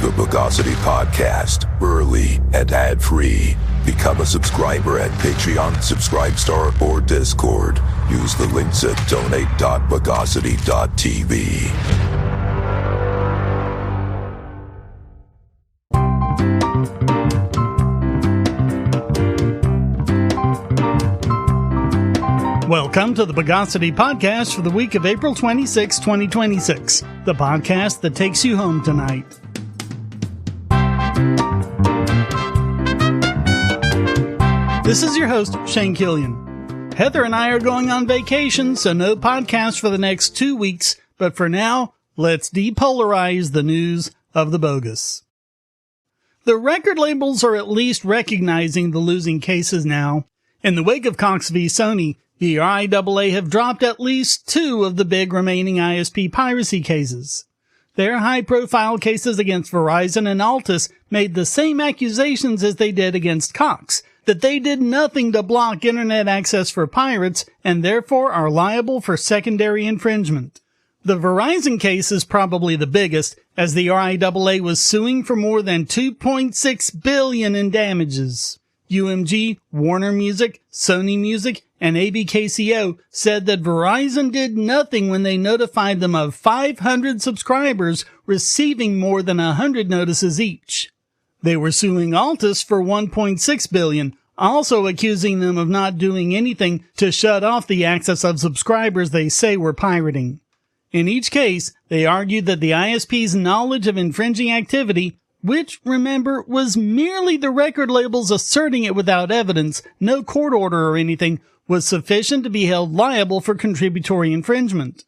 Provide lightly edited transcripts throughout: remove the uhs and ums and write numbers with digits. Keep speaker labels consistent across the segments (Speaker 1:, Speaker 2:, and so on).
Speaker 1: The Bogosity Podcast, early and ad-free. Become a subscriber at Patreon, Subscribestar, or Discord. Use the links at donate.bogosity.tv.
Speaker 2: Welcome to the Bogosity Podcast for the week of April 26, 2026. The podcast that takes you home tonight. This is your host, Shane Killian. Heather and I are going on vacation, so no podcast for the next 2 weeks. But for now, let's depolarize the news of the bogus. The record labels are at least recognizing the losing cases now. In the wake of Cox v. Sony, the IAA have dropped at least 2 of the big remaining ISP piracy cases. Their high-profile cases against Verizon and Altice made the same accusations as they did against Cox, that they did nothing to block internet access for pirates and therefore are liable for secondary infringement. The Verizon case is probably the biggest, as the IAA was suing for more than $2.6 billion in damages. UMG, Warner Music, Sony Music, and ABKCO said that Verizon did nothing when they notified them of 500 subscribers receiving more than 100 notices each. They were suing Altice for $1.6 billion, also accusing them of not doing anything to shut off the access of subscribers they say were pirating. In each case, they argued that the ISP's knowledge of infringing activity, which, remember, was merely the record labels asserting it without evidence, no court order or anything, was sufficient to be held liable for contributory infringement.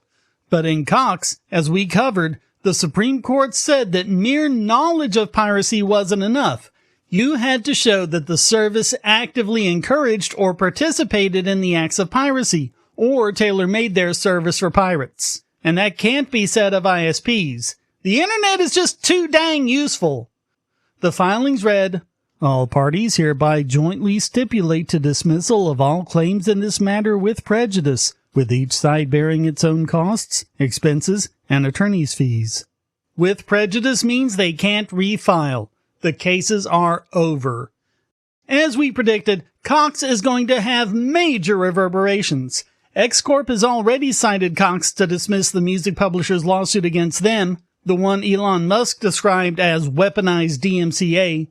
Speaker 2: But in Cox, as we covered, the Supreme Court said that mere knowledge of piracy wasn't enough. You had to show that the service actively encouraged or participated in the acts of piracy, or tailor-made their service for pirates. And that can't be said of ISPs. The internet is just too dang useful. The filings read, all parties hereby jointly stipulate to dismissal of all claims in this matter with prejudice, with each side bearing its own costs, expenses, and attorney's fees. With prejudice means they can't refile. The cases are over. As we predicted, Cox is going to have major reverberations. X-Corp has already cited Cox to dismiss the music publisher's lawsuit against them, the one Elon Musk described as weaponized DMCA.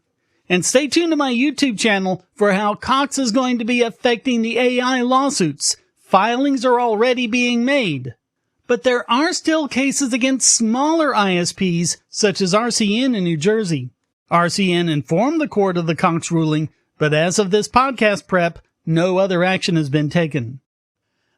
Speaker 2: And stay tuned to my YouTube channel for how Cox is going to be affecting the AI lawsuits. Filings are already being made. But there are still cases against smaller ISPs, such as RCN in New Jersey. RCN informed the court of the Cox ruling, but as of this podcast prep, no other action has been taken.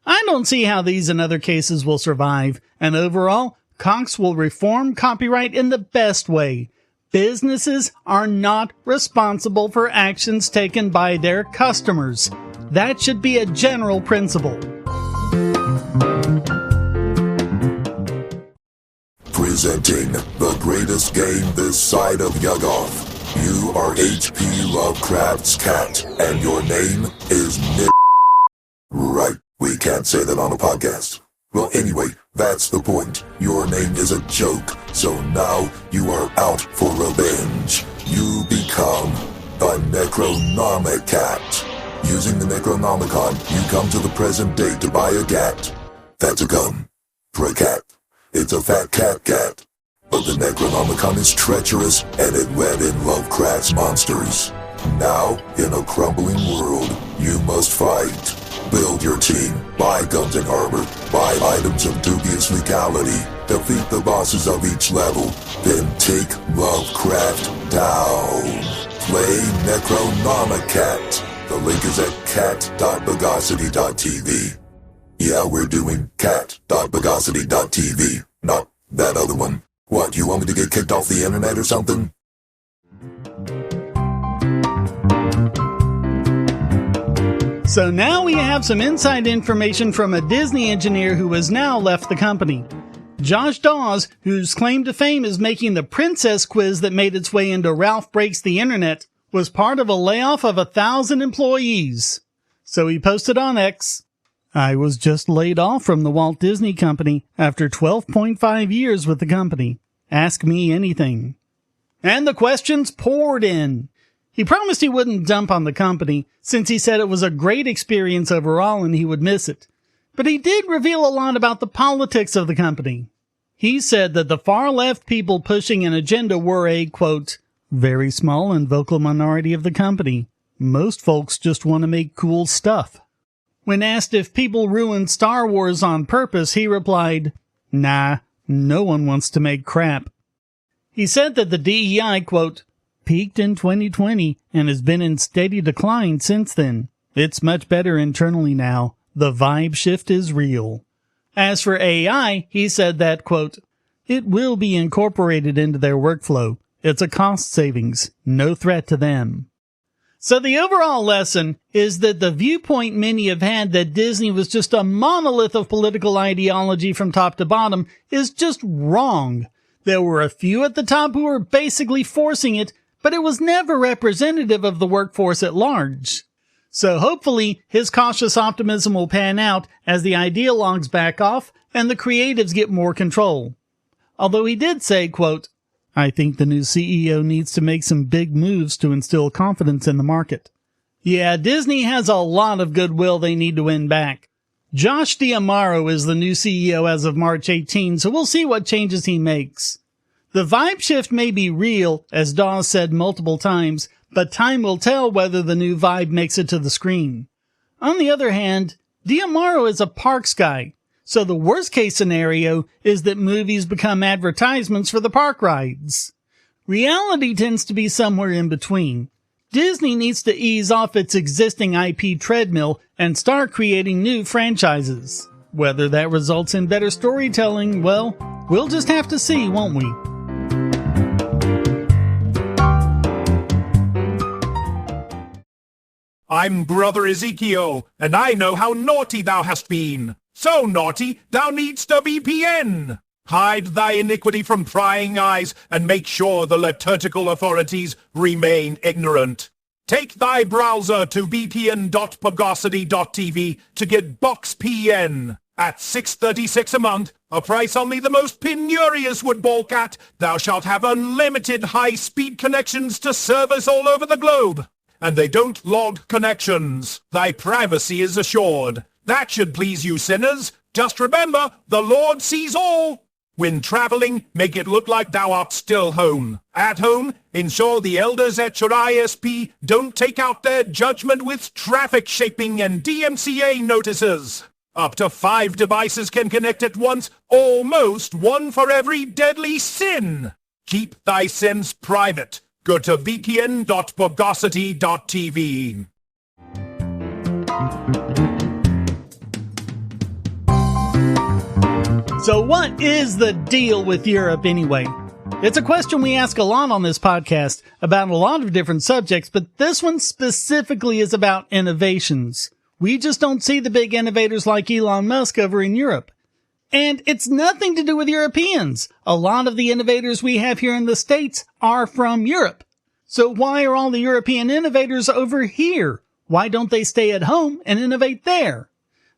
Speaker 2: I don't see how these and other cases will survive, and overall, Cox will reform copyright in the best way. Businesses are not responsible for actions taken by their customers. That should be a general principle.
Speaker 1: Presenting the greatest game this side of Yugoth. You are H.P. Lovecraft's cat, and your name is Nick. Right, we can't say that on a podcast. Well, anyway, that's the point. Your name is a joke, so now you are out for revenge. You become a Necronomicat. Using the Necronomicon, you come to the present day to buy a cat. That's a gun. For a cat. It's a fat cat. But the Necronomicon is treacherous, and it led in Lovecraft's monsters. Now, in a crumbling world, you must fight. Build your team, buy guns and armor, buy items of dubious legality, defeat the bosses of each level, then take Lovecraft down. Play Necronomicat. The link is at cat.bogosity.tv. Yeah, we're doing cat.bogosity.tv, not that other one. What, you want me to get kicked off the internet or something?
Speaker 2: So now we have some inside information from a Disney engineer who has now left the company. Josh Dawes, whose claim to fame is making the princess quiz that made its way into Ralph Breaks the Internet, was part of a layoff of 1,000 employees. So he posted on X, I was just laid off from the Walt Disney Company after 12.5 years with the company. Ask me anything. And the questions poured in. He promised he wouldn't dump on the company, since he said it was a great experience overall and he would miss it. But he did reveal a lot about the politics of the company. He said that the far-left people pushing an agenda were a, quote, very small and vocal minority of the company. Most folks just want to make cool stuff. When asked if people ruin Star Wars on purpose, he replied, nah, no one wants to make crap. He said that the DEI, quote, peaked in 2020 and has been in steady decline since then. It's much better internally now. The vibe shift is real. As for AI, he said that, quote, it will be incorporated into their workflow. It's a cost savings, no threat to them. So the overall lesson is that the viewpoint many have had that Disney was just a monolith of political ideology from top to bottom is just wrong. There were a few at the top who were basically forcing it, but it was never representative of the workforce at large. So hopefully his cautious optimism will pan out as the ideologues back off and the creatives get more control. Although he did say, quote, I think the new CEO needs to make some big moves to instill confidence in the market. Yeah, Disney has a lot of goodwill they need to win back. Josh D'Amaro is the new CEO as of March 18, so we'll see what changes he makes. The vibe shift may be real, as Dawes said multiple times, but time will tell whether the new vibe makes it to the screen. On the other hand, D'Amaro is a parks guy, so the worst case scenario is that movies become advertisements for the park rides. Reality tends to be somewhere in between. Disney needs to ease off its existing IP treadmill and start creating new franchises. Whether that results in better storytelling, well, we'll just have to see, won't we?
Speaker 3: I'm brother Ezekiel, and I know how naughty thou hast been. So naughty, thou needst a VPN. Hide thy iniquity from prying eyes, and make sure the liturgical authorities remain ignorant. Take thy browser to vpn.bogosity.tv to get BoxPN. At $6.36 a month, a price only the most penurious would balk at, thou shalt have unlimited high-speed connections to servers all over the globe. And they don't log connections. Thy privacy is assured. That should please you sinners. Just remember, the Lord sees all. When traveling, make it look like thou art still home. At home, ensure the elders at your ISP don't take out their judgment with traffic shaping and DMCA notices. Up to 5 devices can connect at once, almost one for every deadly sin. Keep thy sins private. Go to vpn.bogosity.tv.
Speaker 2: So what is the deal with Europe anyway? It's a question we ask a lot on this podcast about a lot of different subjects, but this one specifically is about innovations. We just don't see the big innovators like Elon Musk over in Europe. And it's nothing to do with Europeans. A lot of the innovators we have here in the States are from Europe. So why are all the European innovators over here? Why don't they stay at home and innovate there?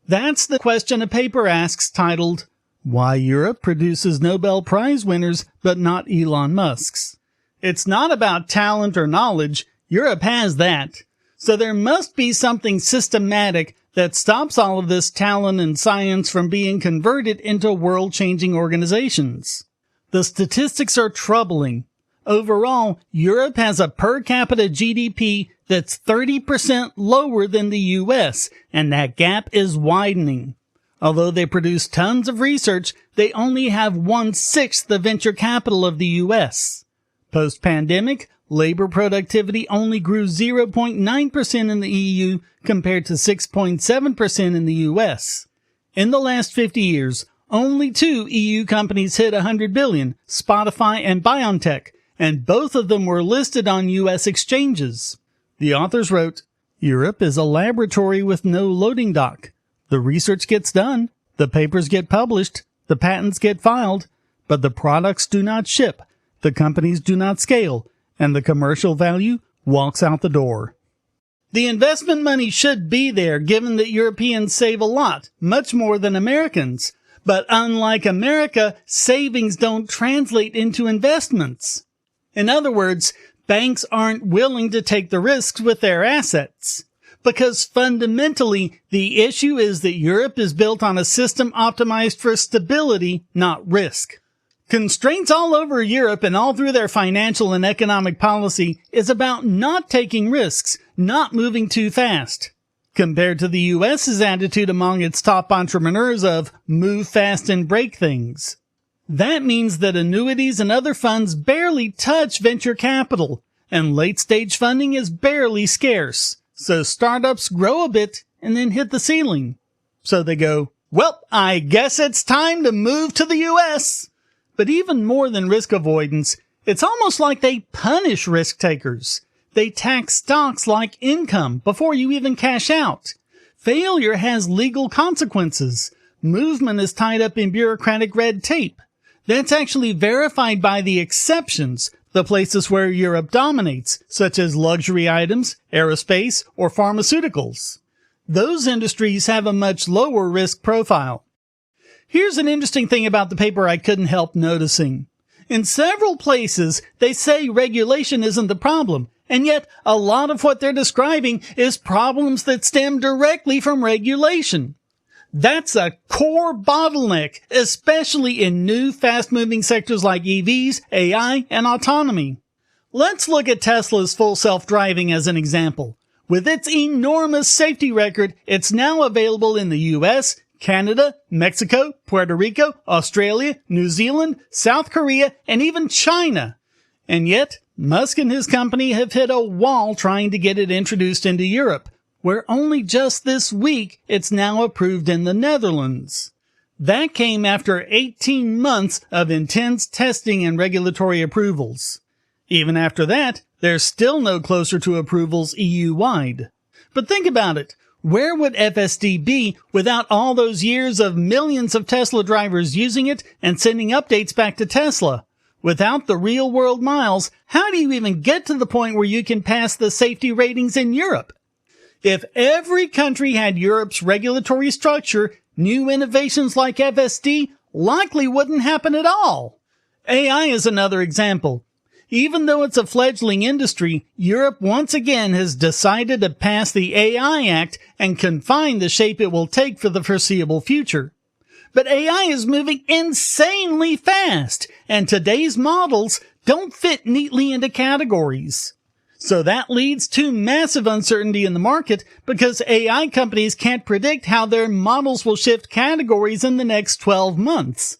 Speaker 2: That's the question a paper asks titled, Why Europe Produces Nobel Prize Winners But Not Elon Musks. It's not about talent or knowledge. Europe has that. So there must be something systematic that stops all of this talent and science from being converted into world-changing organizations. The statistics are troubling. Overall, Europe has a per capita GDP that's 30% lower than the US, and that gap is widening. Although they produce tons of research, they only have 1/6 the venture capital of the US. Post-pandemic, labor productivity only grew 0.9% in the EU compared to 6.7% in the US. In the last 50 years, only 2 EU companies hit $100 billion, Spotify and BioNTech, and both of them were listed on US exchanges. The authors wrote, Europe is a laboratory with no loading dock. The research gets done, the papers get published, the patents get filed, but the products do not ship, the companies do not scale, and the commercial value walks out the door. The investment money should be there, given that Europeans save a lot, much more than Americans. But unlike America, savings don't translate into investments. In other words, banks aren't willing to take the risks with their assets. Because fundamentally, the issue is that Europe is built on a system optimized for stability, not risk. Constraints all over Europe and all through their financial and economic policy is about not taking risks, not moving too fast. Compared to the US's attitude among its top entrepreneurs of move fast and break things. That means that annuities and other funds barely touch venture capital, and late-stage funding is barely scarce. So startups grow a bit and then hit the ceiling. So they go, well, I guess it's time to move to the US. But even more than risk avoidance, it's almost like they punish risk takers. They tax stocks like income before you even cash out. Failure has legal consequences. Movement is tied up in bureaucratic red tape. That's actually verified by the exceptions, the places where Europe dominates, such as luxury items, aerospace, or pharmaceuticals. Those industries have a much lower risk profile. Here's an interesting thing about the paper I couldn't help noticing. In several places, they say regulation isn't the problem, and yet a lot of what they're describing is problems that stem directly from regulation. That's a core bottleneck, especially in new, fast-moving sectors like EVs, AI, and autonomy. Let's look at Tesla's full self-driving as an example. With its enormous safety record, it's now available in the US, Canada, Mexico, Puerto Rico, Australia, New Zealand, South Korea, and even China. And yet, Musk and his company have hit a wall trying to get it introduced into Europe, where only just this week it's now approved in the Netherlands. That came after 18 months of intense testing and regulatory approvals. Even after that, they're still no closer to approvals EU-wide. But think about it. Where would FSD be without all those years of millions of Tesla drivers using it and sending updates back to Tesla? Without the real-world miles, how do you even get to the point where you can pass the safety ratings in Europe? If every country had Europe's regulatory structure, new innovations like FSD likely wouldn't happen at all. AI is another example. Even though it's a fledgling industry, Europe once again has decided to pass the AI Act and confine the shape it will take for the foreseeable future. But AI is moving insanely fast, and today's models don't fit neatly into categories. So that leads to massive uncertainty in the market because AI companies can't predict how their models will shift categories in the next 12 months.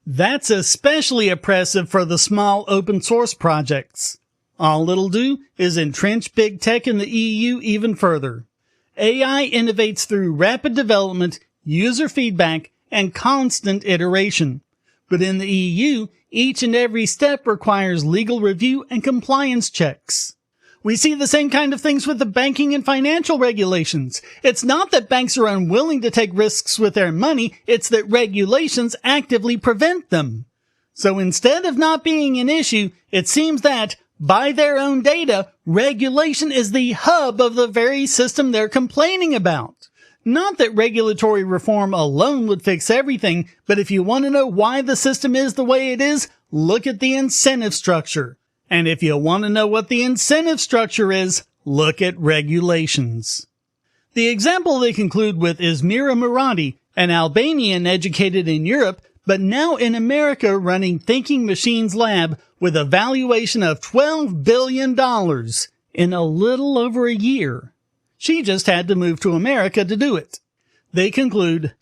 Speaker 2: That's especially oppressive for the small open source projects. All it'll do is entrench big tech in the EU even further. AI innovates through rapid development, user feedback, and constant iteration. But in the EU, each and every step requires legal review and compliance checks. We see the same kind of things with the banking and financial regulations. It's not that banks are unwilling to take risks with their money, it's that regulations actively prevent them. So instead of not being an issue, it seems that, by their own data, regulation is the hub of the very system they're complaining about. Not that regulatory reform alone would fix everything, but if you want to know why the system is the way it is, look at the incentive structure. And if you want to know what the incentive structure is, look at regulations. The example they conclude with is Mira Murati, an Albanian educated in Europe, but now in America running Thinking Machines Lab with a valuation of $12 billion in a little over a year. She just had to move to America to do it. They conclude,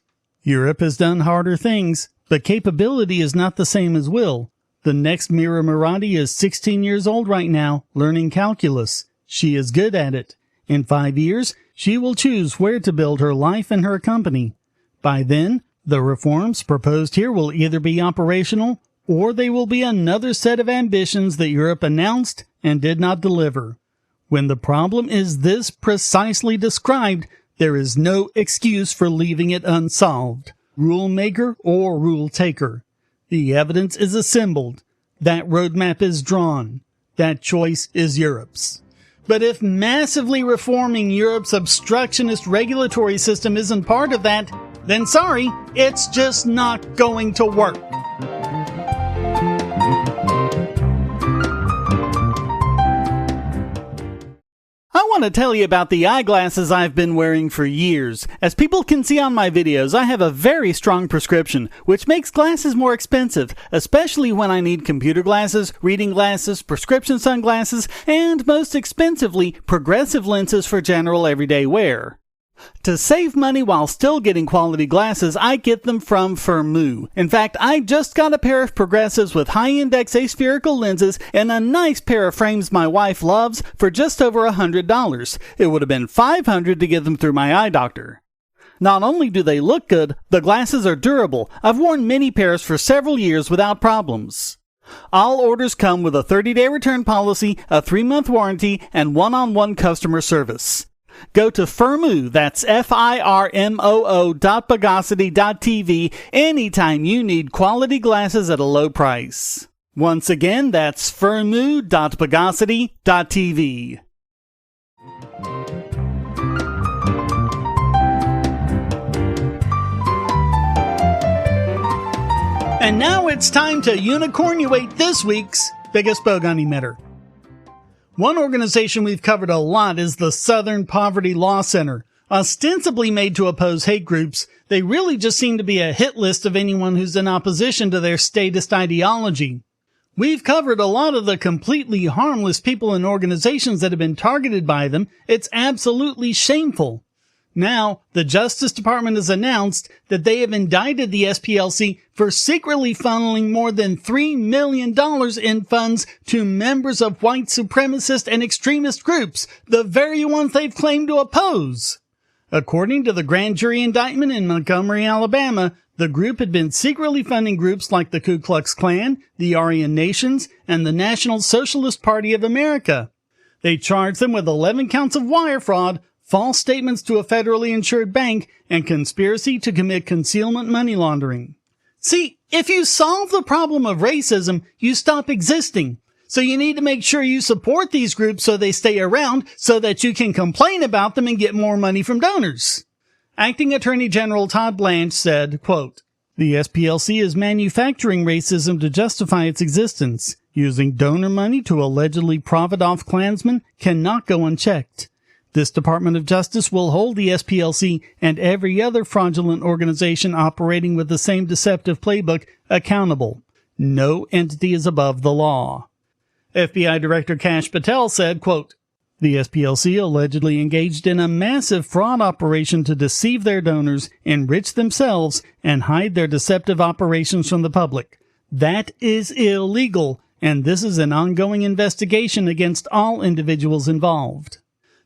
Speaker 2: Europe has done harder things, but capability is not the same as will. The next Mira Murati is 16 years old right now, learning calculus. She is good at it. In 5 years, she will choose where to build her life and her company. By then, the reforms proposed here will either be operational, or they will be another set of ambitions that Europe announced and did not deliver. When the problem is this precisely described, there is no excuse for leaving it unsolved, rule maker or rule taker. The evidence is assembled. That roadmap is drawn. That choice is Europe's. But if massively reforming Europe's obstructionist regulatory system isn't part of that, then sorry, it's just not going to work. want to tell you about the eyeglasses I've been wearing for years. As people can see on my videos, I have a very strong prescription, which makes glasses more expensive, especially when I need computer glasses, reading glasses, prescription sunglasses, and most expensively, progressive lenses for general everyday wear. To save money while still getting quality glasses, I get them from Firmoo. In fact, I just got a pair of progressives with high-index aspherical lenses and a nice pair of frames my wife loves for just over $100. It would have been $500 to get them through my eye doctor. Not only do they look good, the glasses are durable. I've worn many pairs for several years without problems. All orders come with a 30-day return policy, a 3-month warranty, and one-on-one customer service. Go to Firmoo, that's FIRMOO.Bogosity.tv anytime you need quality glasses at a low price. Once again, that's Firmoo.Bogosity.tv. And now it's time to unicornuate this week's biggest bogon emitter. One organization we've covered a lot is the Southern Poverty Law Center. Ostensibly made to oppose hate groups, they really just seem to be a hit list of anyone who's in opposition to their statist ideology. We've covered a lot of the completely harmless people and organizations that have been targeted by them. It's absolutely shameful. Now, the Justice Department has announced that they have indicted the SPLC for secretly funneling more than $3 million in funds to members of white supremacist and extremist groups, the very ones they've claimed to oppose. According to the grand jury indictment in Montgomery, Alabama, the group had been secretly funding groups like the Ku Klux Klan, the Aryan Nations, and the National Socialist Party of America. They charged them with 11 counts of wire fraud, false statements to a federally insured bank, and conspiracy to commit concealment money laundering. See, if you solve the problem of racism, you stop existing. So you need to make sure you support these groups so they stay around so that you can complain about them and get more money from donors. Acting Attorney General Todd Blanche said, quote, "The SPLC is manufacturing racism to justify its existence. Using donor money to allegedly profit off Klansmen cannot go unchecked. This Department of Justice will hold the SPLC and every other fraudulent organization operating with the same deceptive playbook accountable. No entity is above the law." FBI Director Kash Patel said, quote, "The SPLC allegedly engaged in a massive fraud operation to deceive their donors, enrich themselves, and hide their deceptive operations from the public. That is illegal, and this is an ongoing investigation against all individuals involved."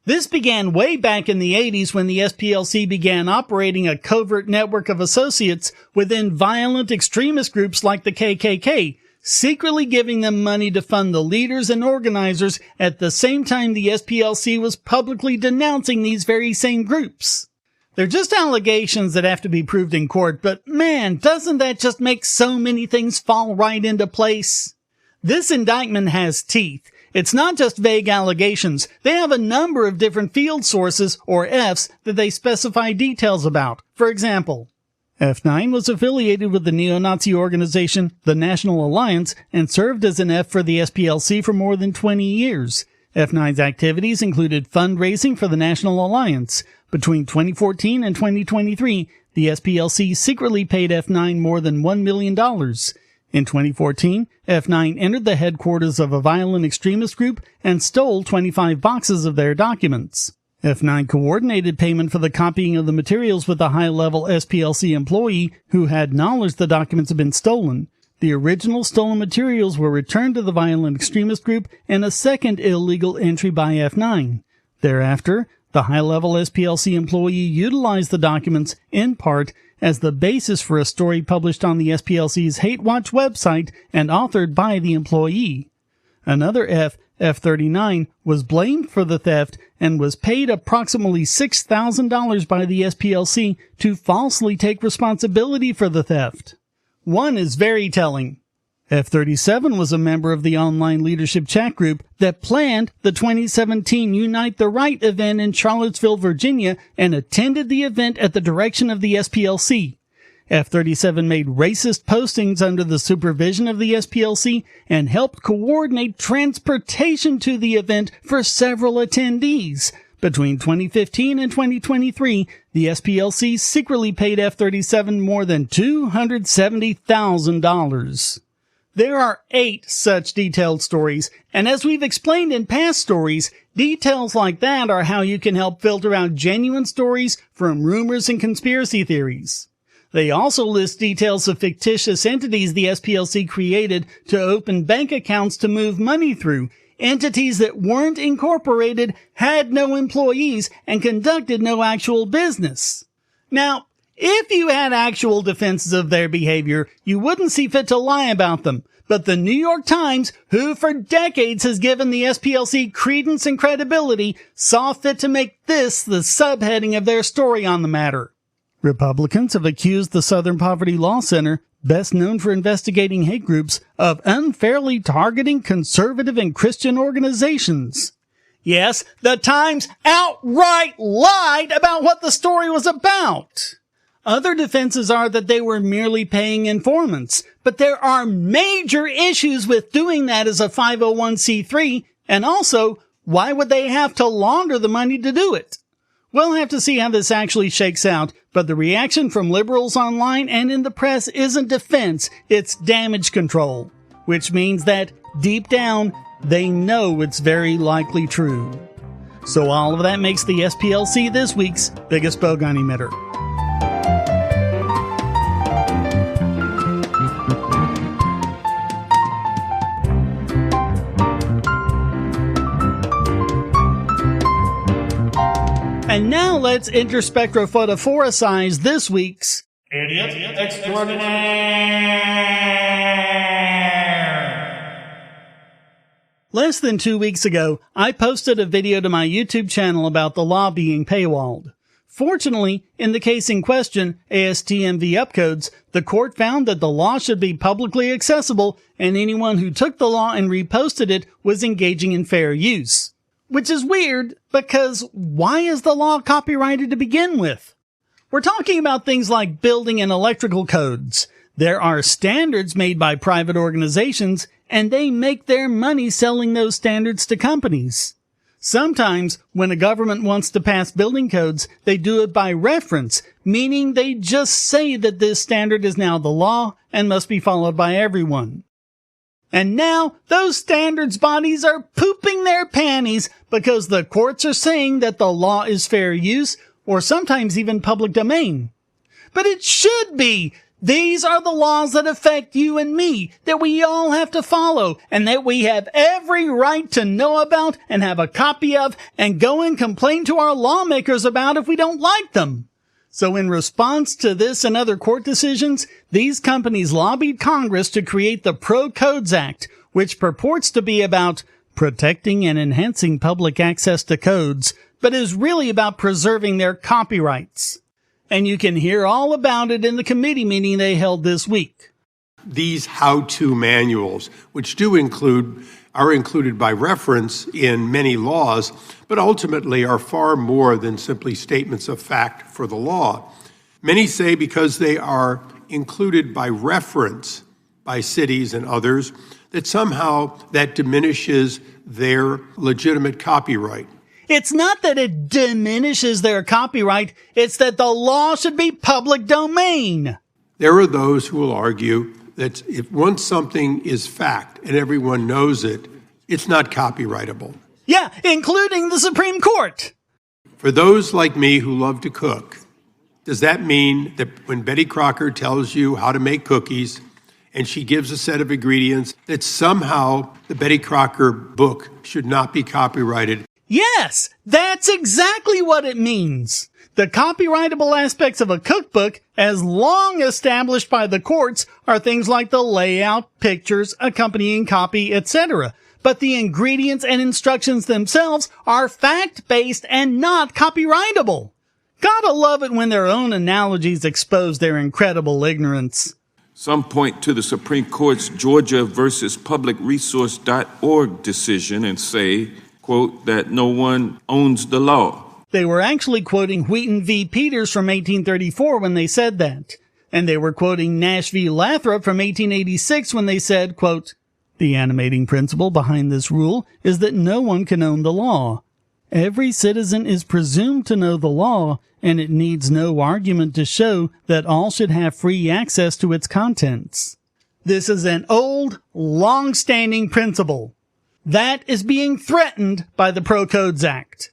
Speaker 2: This began way back in the 80s when the SPLC began operating a covert network of associates within violent extremist groups like the KKK, secretly giving them money to fund the leaders and organizers at the same time the SPLC was publicly denouncing these very same groups. They're just allegations that have to be proved in court, but man, doesn't that just make so many things fall right into place? This indictment has teeth. It's not just vague allegations. They have a number of different field sources, or Fs, that they specify details about. For example, F9 was affiliated with the neo-Nazi organization, the National Alliance, and served as an F for the SPLC for more than 20 years. F9's activities included fundraising for the National Alliance. Between 2014 and 2023, the SPLC secretly paid F9 more than $1 million. In 2014, F9 entered the headquarters of a violent extremist group and stole 25 boxes of their documents. F9 coordinated payment for the copying of the materials with a high-level SPLC employee who had knowledge the documents had been stolen. The original stolen materials were returned to the violent extremist group and a second illegal entry by F9. Thereafter, the high-level SPLC employee utilized the documents, in part, as the basis for a story published on the SPLC's Hate Watch website and authored by the employee. Another F, F39, was blamed for the theft and was paid approximately $6,000 by the SPLC to falsely take responsibility for the theft. One is very telling. F37 was a member of the online leadership chat group that planned the 2017 Unite the Right event in Charlottesville, Virginia, and attended the event at the direction of the SPLC. F37 made racist postings under the supervision of the SPLC and helped coordinate transportation to the event for several attendees. Between 2015 and 2023, the SPLC secretly paid F-37 more than $270,000. There are 8 such detailed stories, and as we've explained in past stories, details like that are how you can help filter out genuine stories from rumors and conspiracy theories. They also list details of fictitious entities the SPLC created to open bank accounts to move money through, entities that weren't incorporated, had no employees, and conducted no actual business. Now, if you had actual defenses of their behavior, you wouldn't see fit to lie about them. But the New York Times, who for decades has given the SPLC credence and credibility, saw fit to make this the subheading of their story on the matter. Republicans have accused the Southern Poverty Law Center, best known for investigating hate groups, of unfairly targeting conservative and Christian organizations. Yes, the Times outright lied about what the story was about. Other defenses are that they were merely paying informants, but there are major issues with doing that as a 501c3, and also, why would they have to launder the money to do it? We'll have to see how this actually shakes out, but the reaction from liberals online and in the press isn't defense, it's damage control, which means that, deep down, they know it's very likely true. So all of that makes the SPLC this week's biggest Bogon emitter. And now let's interspectrophotophoricize this week's Idiot Extraordinaire. Less than 2 weeks ago, I posted a video to my YouTube channel about the law being paywalled. Fortunately, in the case in question, ASTM-V upcodes, the court found that the law should be publicly accessible, and anyone who took the law and reposted it was engaging in fair use. Which is weird, because why is the law copyrighted to begin with? We're talking about things like building and electrical codes. There are standards made by private organizations, and they make their money selling those standards to companies. Sometimes, when a government wants to pass building codes, they do it by reference, meaning they just say that this standard is now the law and must be followed by everyone. And now, those standards bodies are pooping their panties because the courts are saying that the law is fair use, or sometimes even public domain. But it should be! These are the laws that affect you and me, that we all have to follow, and that we have every right to know about and have a copy of, and go and complain to our lawmakers about if we don't like them. So in response to this and other court decisions, these companies lobbied Congress to create the Pro-Codes Act, which purports to be about protecting and enhancing public access to codes, but is really about preserving their copyrights. And you can hear all about it in the committee meeting they held this week.
Speaker 4: These how-to manuals, which are included by reference in many laws, but ultimately are far more than simply statements of fact for the law. Many say because they are included by reference by cities and others, that somehow that diminishes their legitimate copyright.
Speaker 2: It's not that it diminishes their copyright, it's that the law should be public domain.
Speaker 4: There are those who will argue that if once something is fact and everyone knows it, it's not copyrightable.
Speaker 2: Yeah, including the Supreme Court.
Speaker 4: For those like me who love to cook, does that mean that when Betty Crocker tells you how to make cookies and she gives a set of ingredients, that somehow the Betty Crocker book should not be copyrighted?
Speaker 2: Yes, that's exactly what it means. The copyrightable aspects of a cookbook, as long established by the courts, are things like the layout, pictures, accompanying copy, etc. But the ingredients and instructions themselves are fact-based and not copyrightable. Gotta love it when their own analogies expose their incredible ignorance.
Speaker 5: Some point to the Supreme Court's Georgia versus publicresource.org decision and say, quote, that no one owns the law.
Speaker 2: They were actually quoting Wheaton v. Peters from 1834 when they said that. And they were quoting Nash v. Lathrop from 1886 when they said, quote, the animating principle behind this rule is that no one can own the law. Every citizen is presumed to know the law, and it needs no argument to show that all should have free access to its contents. This is an old, long-standing principle. That is being threatened by the Pro-Codes Act.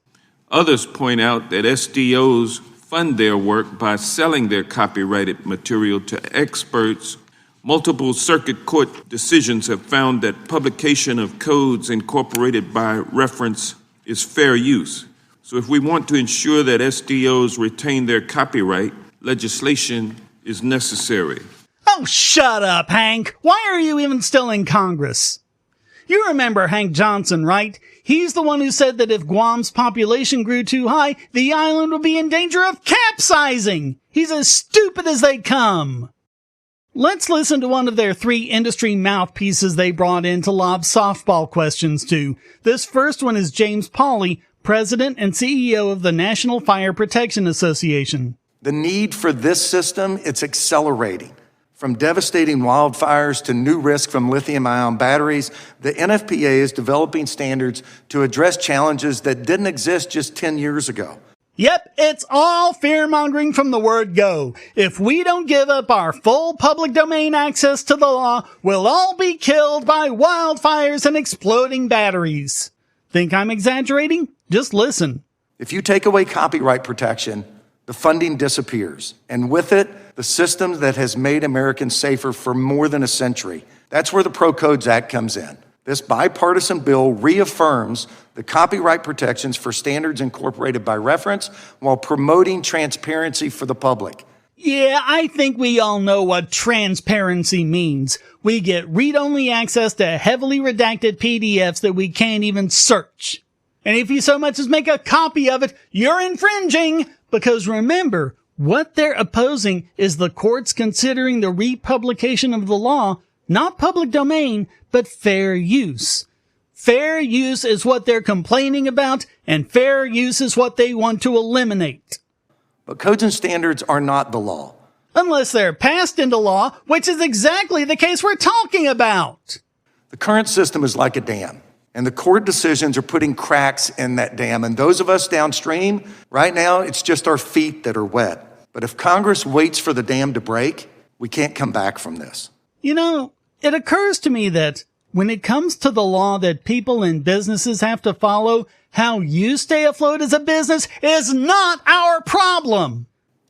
Speaker 5: Others point out that SDOs fund their work by selling their copyrighted material to experts. Multiple circuit court decisions have found that publication of codes incorporated by reference is fair use. So if we want to ensure that SDOs retain their copyright, legislation is necessary.
Speaker 2: Oh, shut up, Hank. Why are you even still in Congress? You remember Hank Johnson, right? He's the one who said that if Guam's population grew too high, the island would be in danger of capsizing. He's as stupid as they come. Let's listen to one of their 3 industry mouthpieces they brought in to lob softball questions to. This first one is James Pauley, President and CEO of the National Fire Protection Association.
Speaker 6: The need for this system, it's accelerating. From devastating wildfires to new risk from lithium-ion batteries, the NFPA is developing standards to address challenges that didn't exist just 10 years ago.
Speaker 2: Yep, it's all fear-mongering from the word go. If we don't give up our full public domain access to the law, we'll all be killed by wildfires and exploding batteries. Think I'm exaggerating? Just listen.
Speaker 6: If you take away copyright protection, the funding disappears, and with it, the system that has made Americans safer for more than a century. That's where the Pro-Codes Act comes in. This bipartisan bill reaffirms the copyright protections for standards incorporated by reference while promoting transparency for the public.
Speaker 2: Yeah, I think we all know what transparency means. We get read-only access to heavily redacted PDFs that we can't even search. And if you so much as make a copy of it, you're infringing! Because remember, what they're opposing is the courts considering the republication of the law not public domain, but fair use. Fair use is what they're complaining about, and fair use is what they want to eliminate.
Speaker 6: But codes and standards are not the law.
Speaker 2: Unless they're passed into law, which is exactly the case we're talking about.
Speaker 6: The current system is like a dam, and the court decisions are putting cracks in that dam. And those of us downstream, right now, it's just our feet that are wet. But if Congress waits for the dam to break, we can't come back from this.
Speaker 2: You know, it occurs to me that when it comes to the law that people and businesses have to follow, how you stay afloat as a business is not our problem.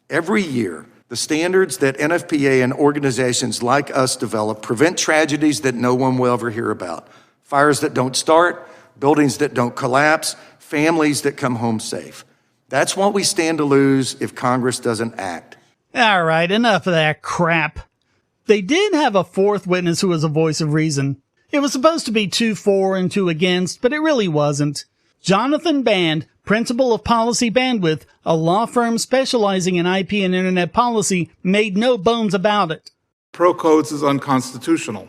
Speaker 6: Every year, the standards that NFPA and organizations like us develop prevent tragedies that no one will ever hear about. Fires that don't start, buildings that don't collapse, families that come home safe. That's what we stand to lose if Congress doesn't act.
Speaker 2: All right, enough of that crap. They did have a 4th witness who was a voice of reason. It was supposed to be 2 for and 2 against, but it really wasn't. Jonathan Band, principal of Policy Bandwidth, a law firm specializing in IP and internet policy, made no bones about it.
Speaker 7: Pro-Codes is unconstitutional.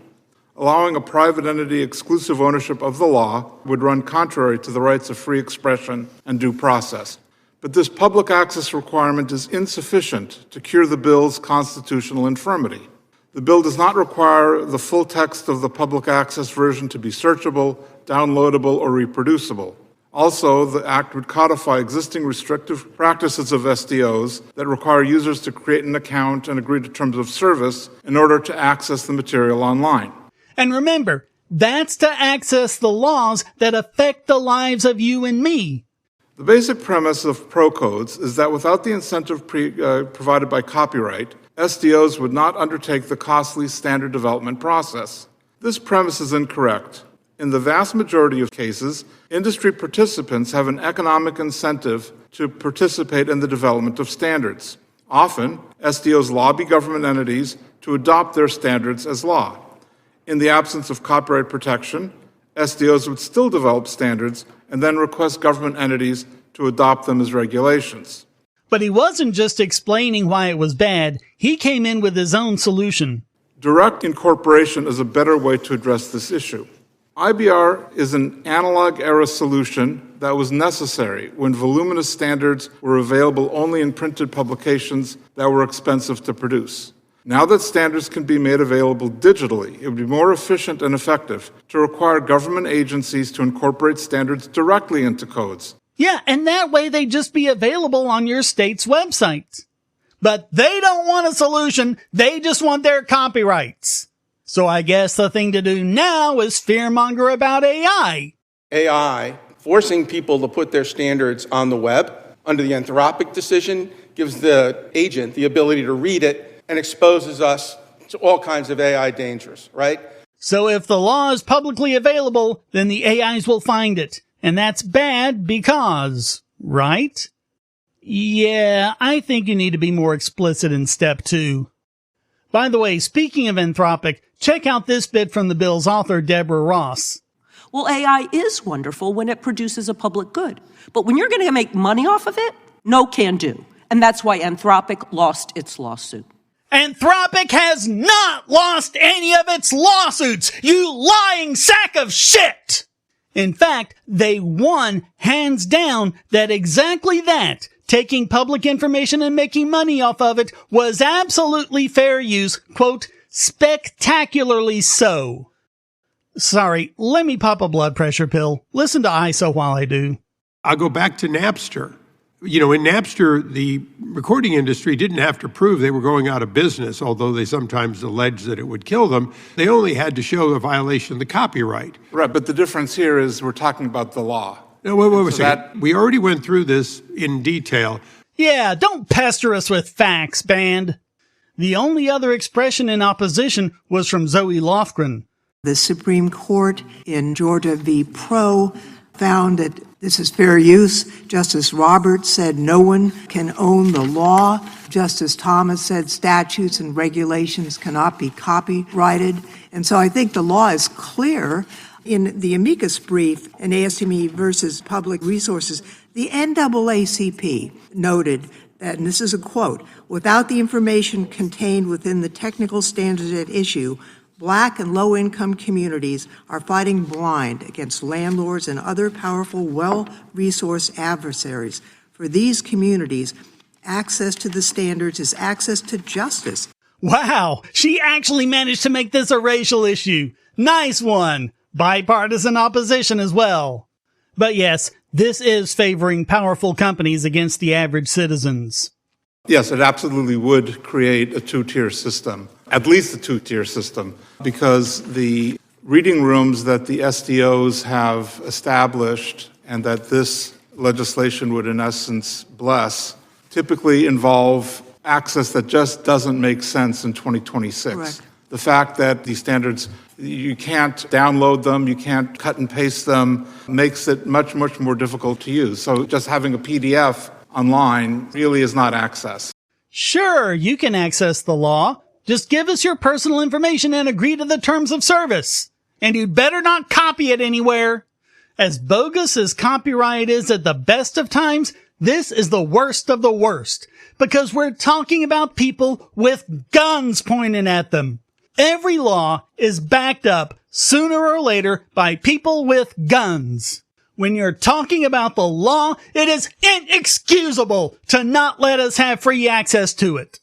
Speaker 7: Allowing a private entity exclusive ownership of the law would run contrary to the rights of free expression and due process. But this public access requirement is insufficient to cure the bill's constitutional infirmity. The bill does not require the full text of the public access version to be searchable, downloadable, or reproducible. Also, the Act would codify existing restrictive practices of SDOs that require users to create an account and agree to terms of service in order to access the material online.
Speaker 2: And remember, that's to access the laws that affect the lives of you and me.
Speaker 7: The basic premise of Pro-Codes is that without the incentive provided by copyright, SDOs would not undertake the costly standard development process. This premise is incorrect. In the vast majority of cases, industry participants have an economic incentive to participate in the development of standards. Often, SDOs lobby government entities to adopt their standards as law. In the absence of copyright protection, SDOs would still develop standards and then request government entities to adopt them as regulations.
Speaker 2: But he wasn't just explaining why it was bad. He came in with his own solution.
Speaker 7: Direct incorporation is a better way to address this issue. IBR is an analog-era solution that was necessary when voluminous standards were available only in printed publications that were expensive to produce. Now that standards can be made available digitally, it would be more efficient and effective to require government agencies to incorporate standards directly into codes.
Speaker 2: Yeah, and that way they'd just be available on your state's website. But they don't want a solution, they just want their copyrights. So I guess the thing to do now is fearmonger about AI.
Speaker 8: AI, forcing people to put their standards on the web under the Anthropic decision, gives the agent the ability to read it and exposes us to all kinds of AI dangers, right?
Speaker 2: So if the law is publicly available, then the AIs will find it. And that's bad because, right? Yeah, I think you need to be more explicit in step 2. By the way, speaking of Anthropic, check out this bit from the bill's author, Deborah Ross.
Speaker 9: Well, AI is wonderful when it produces a public good. But when you're going to make money off of it, no can do. And that's why Anthropic lost its lawsuit.
Speaker 2: Anthropic has not lost any of its lawsuits, you lying sack of shit! In fact, they won hands down that exactly that, taking public information and making money off of it, was absolutely fair use, quote, spectacularly so. Sorry, let me pop a blood pressure pill. Listen to ISO while I do.
Speaker 4: I'll go back to Napster. You know, in Napster, the recording industry didn't have to prove they were going out of business, although they sometimes alleged that it would kill them. They only had to show a violation of the copyright.
Speaker 7: Right, but the difference here is we're talking about the law.
Speaker 4: No, wait a second. We already went through this in detail.
Speaker 2: Yeah, don't pester us with facts, band. The only other expression in opposition was from Zoe Lofgren.
Speaker 10: The Supreme Court in Georgia v. Pro found that this is fair use. Justice Roberts said no one can own the law. Justice Thomas said statutes and regulations cannot be copyrighted. And so I think the law is clear. In the amicus brief in ASME versus Public Resources, the NAACP noted that, and this is a quote, without the information contained within the technical standards at issue, Black and low-income communities are fighting blind against landlords and other powerful, well-resourced adversaries. For these communities, access to the standards is access to justice.
Speaker 2: Wow, she actually managed to make this a racial issue. Nice one. Bipartisan opposition as well. But yes, this is favoring powerful companies against the average citizens.
Speaker 7: Yes, it absolutely would create a two-tier system, at least a two-tier system, because the reading rooms that the SDOs have established and that this legislation would in essence bless typically involve access that just doesn't make sense in 2026.
Speaker 10: Correct.
Speaker 7: The fact that these standards, you can't download them, you can't cut and paste them, makes it much, much more difficult to use. So just having a PDF online really is not access.
Speaker 2: Sure, you can access the law. Just give us your personal information and agree to the terms of service. And you'd better not copy it anywhere. As bogus as copyright is at the best of times, this is the worst of the worst. Because we're talking about people with guns pointing at them. Every law is backed up sooner or later by people with guns. When you're talking about the law, it is inexcusable to not let us have free access to it.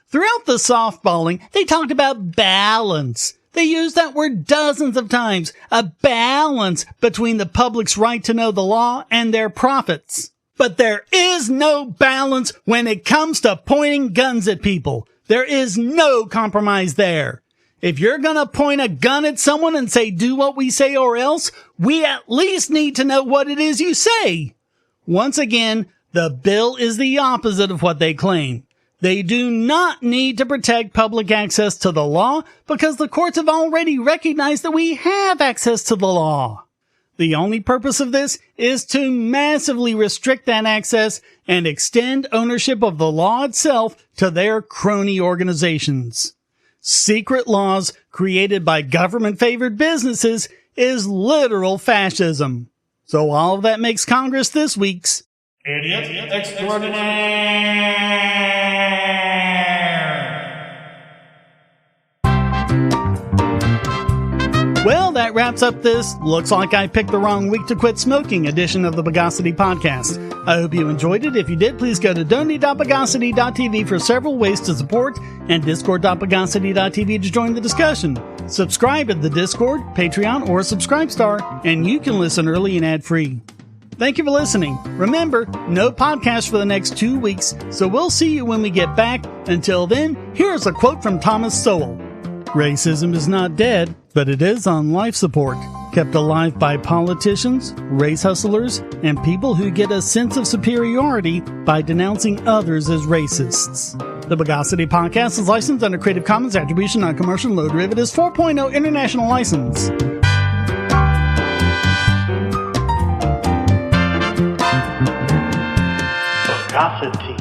Speaker 2: Throughout the softballing, they talked about balance. They used that word dozens of times. A balance between the public's right to know the law and their profits. But there is no balance when it comes to pointing guns at people. There is no compromise there. If you're gonna point a gun at someone and say, do what we say or else, we at least need to know what it is you say. Once again, the bill is the opposite of what they claim. They do not need to protect public access to the law because the courts have already recognized that we have access to the law. The only purpose of this is to massively restrict that access and extend ownership of the law itself to their crony organizations. Secret laws created by government-favored businesses is literal fascism. So all of that makes Congress this week's Idiot Extraordinaire. Well, that wraps up this Looks Like I Picked the Wrong Week to Quit Smoking edition of the Bogosity podcast. I hope you enjoyed it. If you did, please go to donate.bogosity.tv for several ways to support and discord.bogosity.tv to join the discussion. Subscribe at the Discord, Patreon, or Subscribe Star, and you can listen early and ad-free. Thank you for listening. Remember, no podcast for the next 2 weeks, so we'll see you when we get back. Until then, here's a quote from Thomas Sowell. Racism is not dead, but it is on life support, kept alive by politicians, race hustlers, and people who get a sense of superiority by denouncing others as racists. The Bogosity podcast is licensed under Creative Commons Attribution Non-Commercial No Derivatives 4.0 International License.
Speaker 11: Bogosity.